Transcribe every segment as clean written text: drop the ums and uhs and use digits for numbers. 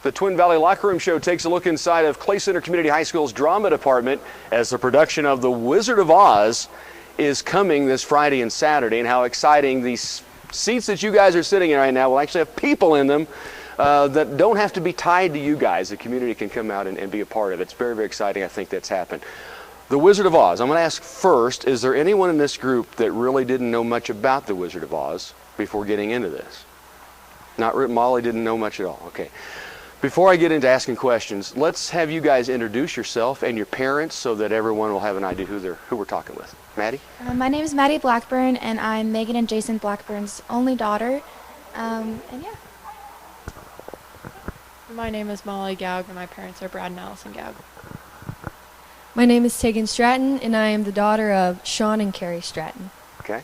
The Twin Valley Locker Room Show takes a look inside of Clay Center Community High School's drama department as the production of The Wizard of Oz is coming this Friday and Saturday, and how exciting these seats that you guys are sitting in right now will actually have people in them that don't have to be tied to you guys. The community can come out and be a part of it. It's very, very exciting. I think that's happened. The Wizard of Oz. I'm going to ask first, is there anyone in this group that really didn't know much about The Wizard of Oz before getting into this? Molly didn't know much at all. Okay. Before I get into asking questions, let's have you guys introduce yourself and your parents so that everyone will have an idea who we're talking with. Maddie? My name is Maddie Blackburn, and I'm Megan and Jason Blackburn's only daughter. And yeah. My name is Molly Gaug, and my parents are Brad and Allison Gaug. My name is Tegan Stratton, and I am the daughter of Sean and Carrie Stratton. Okay.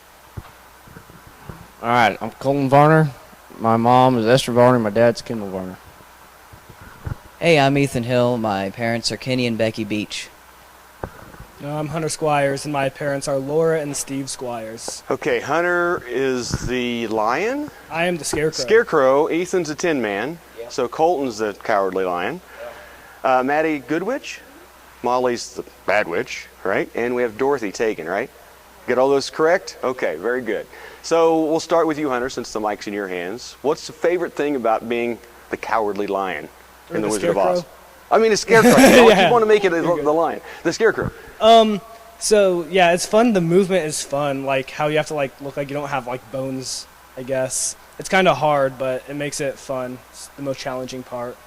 All right, I'm Colton Varner. My mom is Esther Varner. My dad's Kendall Varner. Hey, I'm Ethan Hill. My parents are Kenny and Becky Beach. I'm Hunter Squires, and my parents are Laura and Steve Squires. Okay, Hunter is the lion. I am the Scarecrow. Scarecrow. Ethan's the Tin Man. Yeah. So Colton's the Cowardly Lion. Yeah. Maddie, Good Witch. Molly's the Bad Witch, right? And we have Dorothy Tegan, right? Get all those correct? Okay, very good. So we'll start with you, Hunter, since the mic's in your hands. What's the favorite thing about being the Cowardly Lion in The Wizard of Oz? I mean, a Scarecrow. Yeah. You want to make it the lion. The Scarecrow. So yeah, it's fun. The movement is fun. Like how you have to look like you don't have bones, I guess. It's kind of hard, but it makes it fun. It's the most challenging part,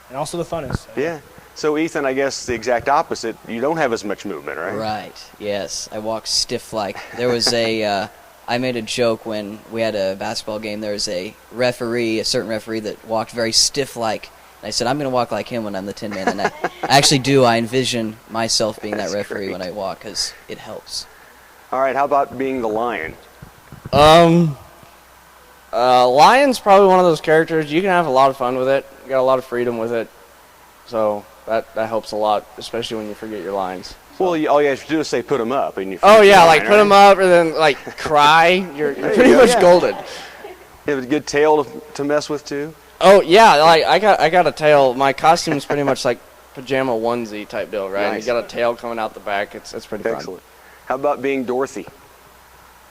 and also the funnest. So. Yeah. So Ethan, I guess the exact opposite. You don't have as much movement, right? Right, yes. I walk stiff-like. There was I made a joke when we had a basketball game. There was a certain referee that walked very stiff-like. And I said, I'm going to walk like him when I'm the Tin Man. And I actually do. I envision myself being that referee great. when I walk because it helps. All right, how about being the lion? Lion's probably one of those characters. You can have a lot of fun with it. You got a lot of freedom with it. So that helps a lot, especially when you forget your lines. So. Well, all you have to do is say put them up. And you oh, yeah, line, put them up and then, cry. You're pretty much golden. You have a good tail to mess with, too? Oh, yeah, I got a tail. My costume's pretty much like pajama onesie type deal, right? Nice. You got a tail coming out the back. It's pretty fun. Excellent. How about being Dorothy?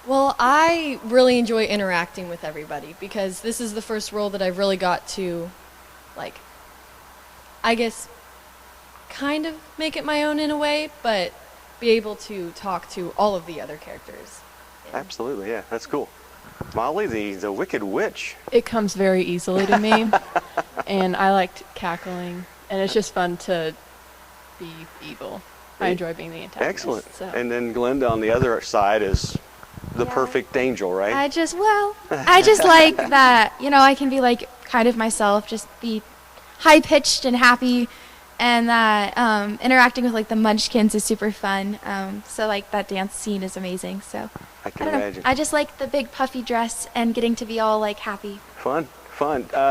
Well, I really enjoy interacting with everybody because this is the first role that I've really got to, I guess, kind of make it my own in a way, but be able to talk to all of the other characters. Absolutely, yeah, that's cool. Molly, the Wicked Witch. It comes very easily to me, and I liked cackling, and it's just fun to be evil. I enjoy being the antagonist. Excellent. So. And then Glenda on the other side is the perfect angel, right? I just like that, I can be kind of myself, just be high-pitched and happy, and that interacting with the Munchkins is super fun. So that dance scene is amazing. So I can don't know. imagine. I just like the big puffy dress and getting to be all happy. Fun.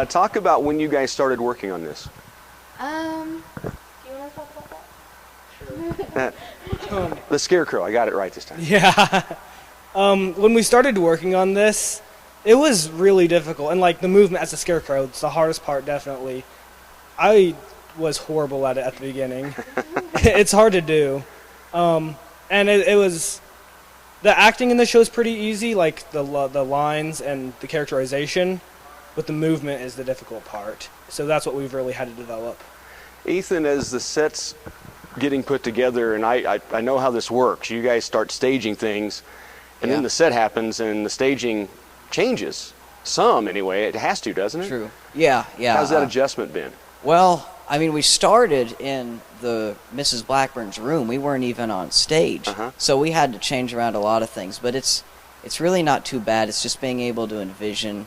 Talk about when you guys started working on this. Do you want to talk about that? The Scarecrow. I got it right this time. Yeah. When we started working on this, it was really difficult, and the movement as a Scarecrow, it's the hardest part, definitely. I was horrible at it at the beginning. It's hard to do. And it was... The acting in the show is pretty easy, the lines and the characterization, but the movement is the difficult part. So that's what we've really had to develop. Ethan, as the set's getting put together, and I know how this works, you guys start staging things, and then the set happens and the staging changes. Some, anyway. It has to, doesn't it? True. Yeah. How's that adjustment been? Well, we started in the Mrs. Blackburn's room. We weren't even on stage. So we had to change around a lot of things. But it's really not too bad. It's just being able to envision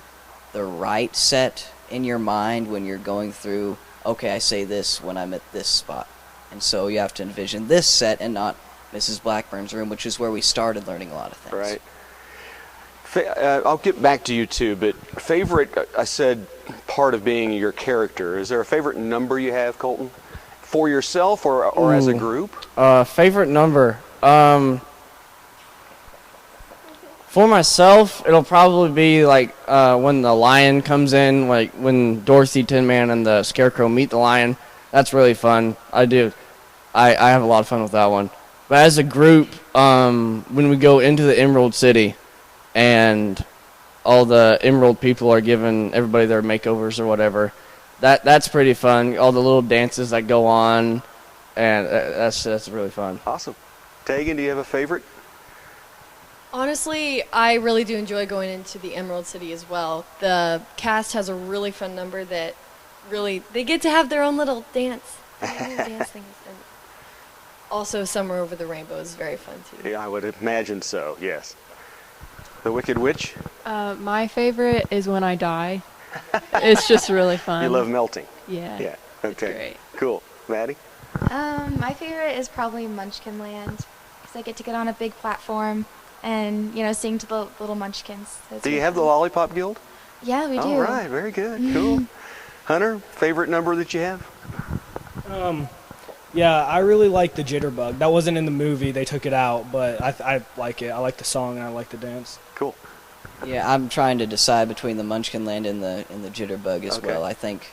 the right set in your mind when you're going through, okay, I say this when I'm at this spot. And so you have to envision this set and not Mrs. Blackburn's room, which is where we started learning a lot of things. Right. I'll get back to you too, but favorite, I said, part of being your character. Is there a favorite number you have, Colton? For yourself or as a group? Favorite number? For myself, it'll probably be like when the lion comes in, like when Dorothy, Tin Man, and the Scarecrow meet the lion. That's really fun. I have a lot of fun with that one. But as a group, when we go into the Emerald City and all the Emerald people are giving everybody their makeovers or whatever, that's pretty fun. All the little dances that go on, and that's really fun. Awesome. Tegan, do you have a favorite? Honestly, I really do enjoy going into the Emerald City as well. The cast has a really fun number that really, they get to have their own little dance. Dance things. And also, Summer Over the Rainbow is very fun too. Yeah, I would imagine so, yes. The Wicked Witch? My favorite is When I Die. It's just really fun. You love melting? Yeah. Yeah, okay. Great. Cool. Maddie? My favorite is probably Munchkin Land, because I get to get on a big platform and, you know, sing to the little munchkins. So Do you have the Lollipop Guild? Yeah, we do. All right, very good. Cool. Hunter, favorite number that you have? Yeah, I really like the Jitterbug. That wasn't in the movie; they took it out, but I like it. I like the song and I like the dance. Cool. Yeah, I'm trying to decide between the Munchkin Land and the Jitterbug as Okay. well. I think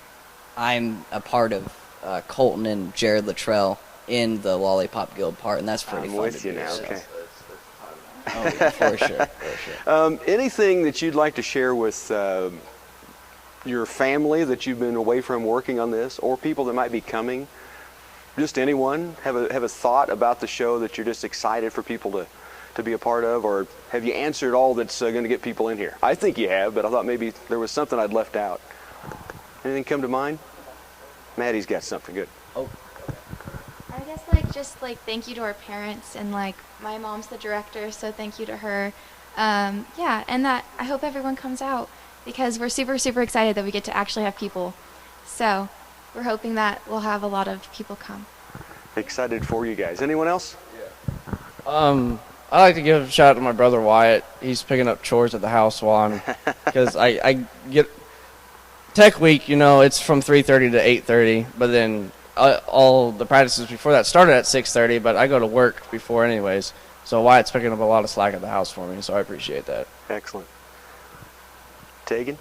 I'm a part of Colton and Jared Luttrell in the Lollipop Guild part, and that's pretty I'm fun with to you do. now. So. Okay. Oh, yeah, for sure, for sure. Anything that you'd like to share with your family that you've been away from working on this, or people that might be coming? Just anyone have a thought about the show that you're just excited for people to be a part of, or have you answered all that's going to get people in here? I think you have, but I thought maybe there was something I'd left out. Anything come to mind? Maddie's got something good. Oh, I guess just thank you to our parents, and my mom's the director, so thank you to her. Yeah, and that I hope everyone comes out, because we're super, super excited that we get to actually have people. So we're hoping that we'll have a lot of people come. Excited for you guys. Anyone else? I like to give a shout out to my brother Wyatt. He's picking up chores at the house while I'm, because I get tech week. You know, it's from 3:30 to 8:30, but then all the practices before that started at 6:30. But I go to work before anyways, so Wyatt's picking up a lot of slack at the house for me. So I appreciate that. Excellent. Tegan?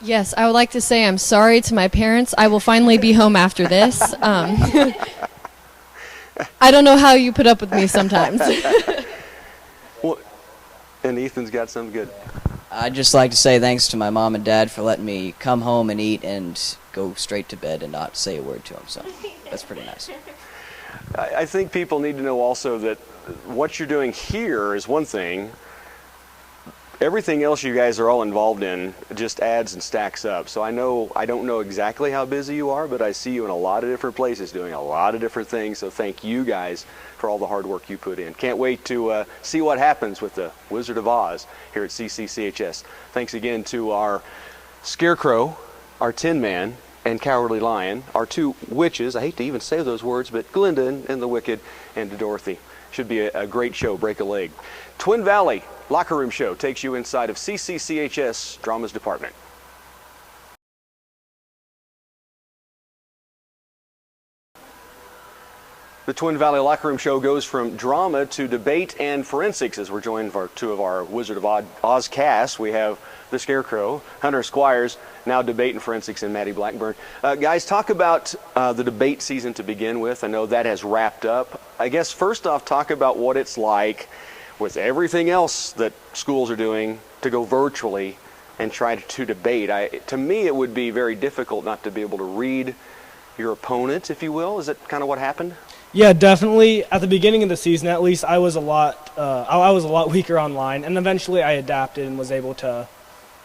Yes, I would like to say I'm sorry to my parents. I will finally be home after this. I don't know how you put up with me sometimes. Well, and Ethan's got something good. I'd just like to say thanks to my mom and dad for letting me come home and eat and go straight to bed and not say a word to them. So that's pretty nice. I think people need to know also that what you're doing here is one thing. Everything else you guys are all involved in just adds and stacks up. So I don't know exactly how busy you are, but I see you in a lot of different places doing a lot of different things. So thank you guys for all the hard work you put in. Can't wait to see what happens with the Wizard of Oz here at CCCHS. Thanks again to our Scarecrow, our Tin Man, and Cowardly Lion, our two witches. I hate to even say those words, but Glinda and the Wicked, and to Dorothy. Should be a great show, break a leg. Twin Valley Locker Room Show takes you inside of CCCHS Dramas Department. The Twin Valley Locker Room Show goes from drama to debate and forensics as we're joined by two of our Wizard of Oz cast. We have the Scarecrow, Hunter Squires, now debate and forensics, and Maddie Blackburn. Guys, talk about the debate season to begin with. I know that has wrapped up. I guess first off, talk about what it's like with everything else that schools are doing to go virtually and try to debate. To me, it would be very difficult not to be able to read your opponent, if you will. Is that kind of what happened? Yeah, definitely. At the beginning of the season, at least, I was a lot weaker online, and eventually I adapted and was able to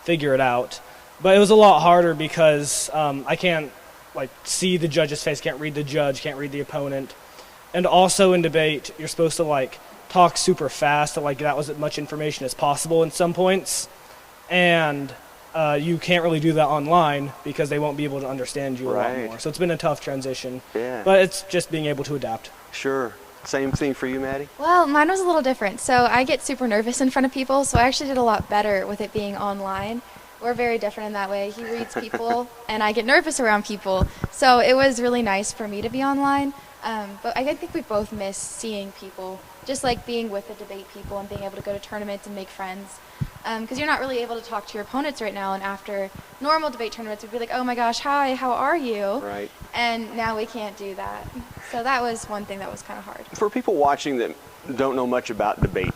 figure it out. But it was a lot harder because I can't see the judge's face, can't read the judge, can't read the opponent. And also in debate, you're supposed to talk super fast to get out as much information as possible in some points. And you can't really do that online because they won't be able to understand you a lot more. So it's been a tough transition. Yeah. But it's just being able to adapt. Sure. Same thing for you, Maddie? Well, mine was a little different. So I get super nervous in front of people, so I actually did a lot better with it being online. We're very different in that way. He reads people, and I get nervous around people. So it was really nice for me to be online. But I think we both miss seeing people just like being with the debate people and being able to go to tournaments and make friends. Because you're not really able to talk to your opponents right now, and after normal debate tournaments, we'd be like, oh my gosh, hi, how are you? Right. And now we can't do that. So that was one thing that was kind of hard. For people watching that don't know much about debate,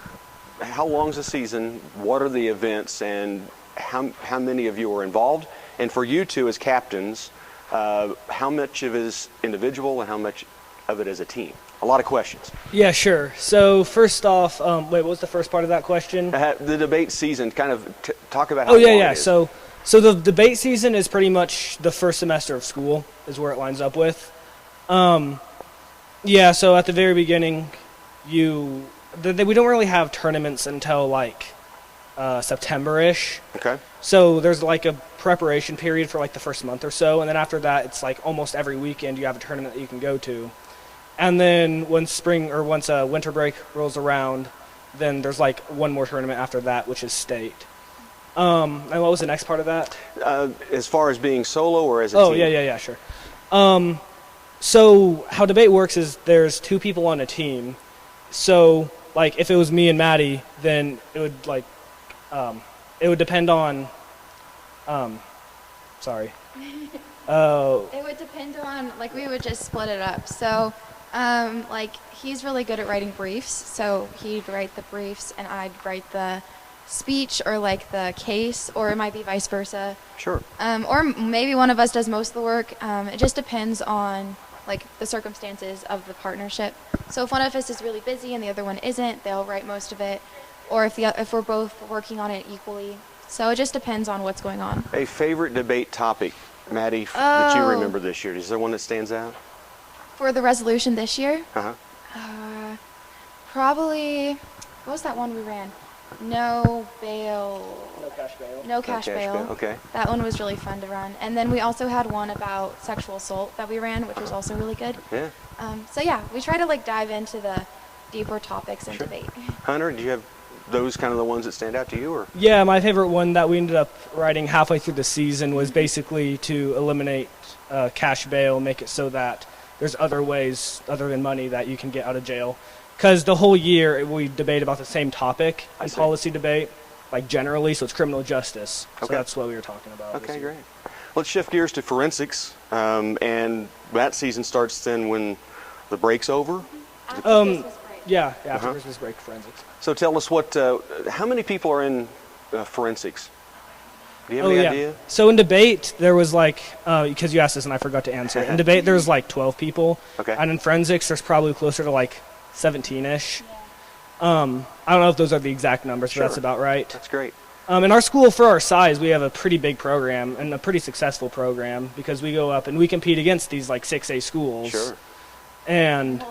how long's the season? What are the events, and how many of you are involved? And for you two as captains, how much of it is individual and how much of it is a team? A lot of questions. Yeah, sure. So first off, wait, what was the first part of that question? The debate season, kind of talk about how Oh, yeah, long yeah. it is. So the debate season is pretty much the first semester of school is where it lines up with. Yeah, so at the very beginning, we don't really have tournaments until like September-ish. Okay. So there's like a preparation period for like the first month or so, and then after that, it's like almost every weekend you have a tournament that you can go to. And then once winter break rolls around, then there's like one more tournament after that, which is state. And what was the next part of that? As far as being solo or as a team? Oh, yeah, sure. So how debate works is there's two people on a team. So like if it was me and Maddie, then it would depend on. Sorry. It would depend on, like, we would just split it up. So, like, he's really good at writing briefs, so he'd write the briefs and I'd write the speech or, like, the case, or it might be vice versa. Sure. Or maybe one of us does most of the work. It just depends on, like, the circumstances of the partnership. So if one of us is really busy and the other one isn't, they'll write most of it. Or if we're both working on it equally. So it just depends on what's going on. A favorite debate topic, Maddie, that you remember this year? Is there one that stands out? For the resolution this year? Uh-huh. Probably, what was that one we ran? No bail. No cash bail. No cash bail. Okay. That one was really fun to run. And then we also had one about sexual assault that we ran, which was also really good. Yeah. So yeah, we try to like dive into the deeper topics in debate. Hunter, do you have those kind of the ones that stand out to you, or? Yeah, my favorite one that we ended up writing halfway through the season was basically to eliminate cash bail, make it so that there's other ways other than money that you can get out of jail. Because the whole year we debate about the same topic in policy debate, like generally, so it's criminal justice. So that's what we were talking about. Okay, great. Let's shift gears to forensics, and that season starts then when the break's over. After Christmas break. Yeah, after Christmas break, forensics. So tell us how many people are in forensics? Do you have any idea? So in debate, there was like, because you asked this and I forgot to answer. In debate, there's like 12 people. Okay. And in forensics, there's probably closer to like 17-ish. I don't know if those are the exact numbers, but that's about right. That's great. In our school, for our size, we have a pretty big program and a pretty successful program because we go up and we compete against these like 6A schools. Sure. And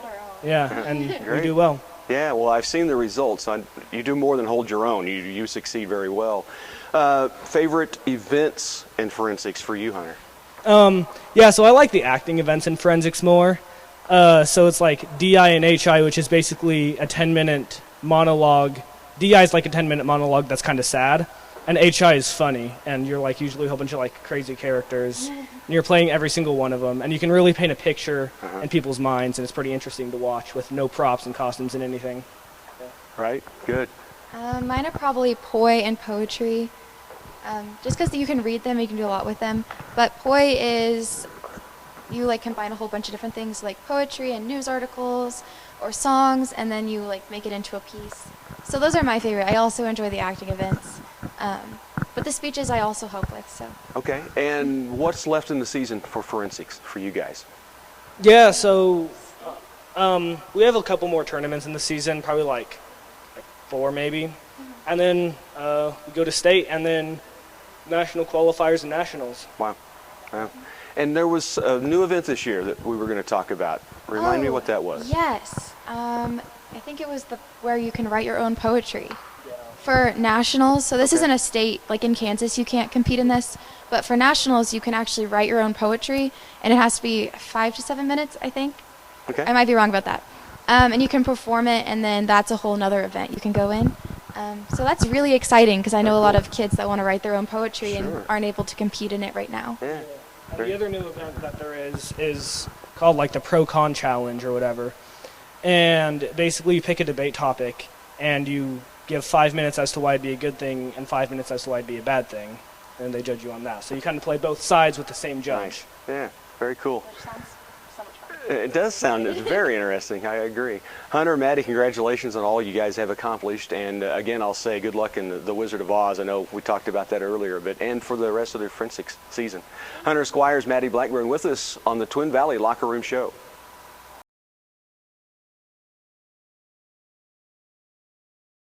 and we do well. Yeah, well, I've seen the results. You do more than hold your own. You succeed very well. Favorite events in forensics for you, Hunter? Yeah, so I like the acting events in forensics more. So it's like DI and HI, which is basically a 10-minute monologue. DI is like a 10-minute monologue that's kind of sad, and HI is funny, and you're like usually a whole bunch of like crazy characters, and you're playing every single one of them, and you can really paint a picture in people's minds, and it's pretty interesting to watch with no props and costumes and anything. Right, good. Mine are probably poi and poetry. Just because you can read them, you can do a lot with them. But poi is, you like combine a whole bunch of different things like poetry and news articles or songs, and then you like make it into a piece. So those are my favorite. I also enjoy the acting events. But the speeches I also help with. So. Okay, and what's left in the season for forensics for you guys? Yeah, so we have a couple more tournaments in the season, probably like 4 maybe. And then we go to state and then national qualifiers and nationals. Wow. And there was a new event this year that we were going to talk about. Remind me what that was. Yes. I think it was where you can write your own poetry for nationals. So this isn't a state, like in Kansas, you can't compete in this. But for nationals, you can actually write your own poetry, and it has to be 5 to 7 minutes, I think. Okay. I might be wrong about that. And you can perform it, and then that's a whole nother event you can go in. So that's really exciting because I know a lot of kids that want to write their own poetry and aren't able to compete in it right now. Yeah. And the other new event that there is called like the Pro-Con Challenge or whatever. and basically you pick a debate topic, and you give 5 minutes as to why it'd be a good thing and 5 minutes as to why it'd be a bad thing, and they judge you on that. So you kind of play both sides with the same judge. Nice. Yeah, very cool. Which sounds so much fun. It does sound very interesting. I agree. Hunter, Maddie, congratulations on all you guys have accomplished. And again, I'll say good luck in the Wizard of Oz. I know we talked about that earlier, but and for the rest of the forensics season. Hunter Squires, Maddie Blackburn with us on the Twin Valley Locker Room Show.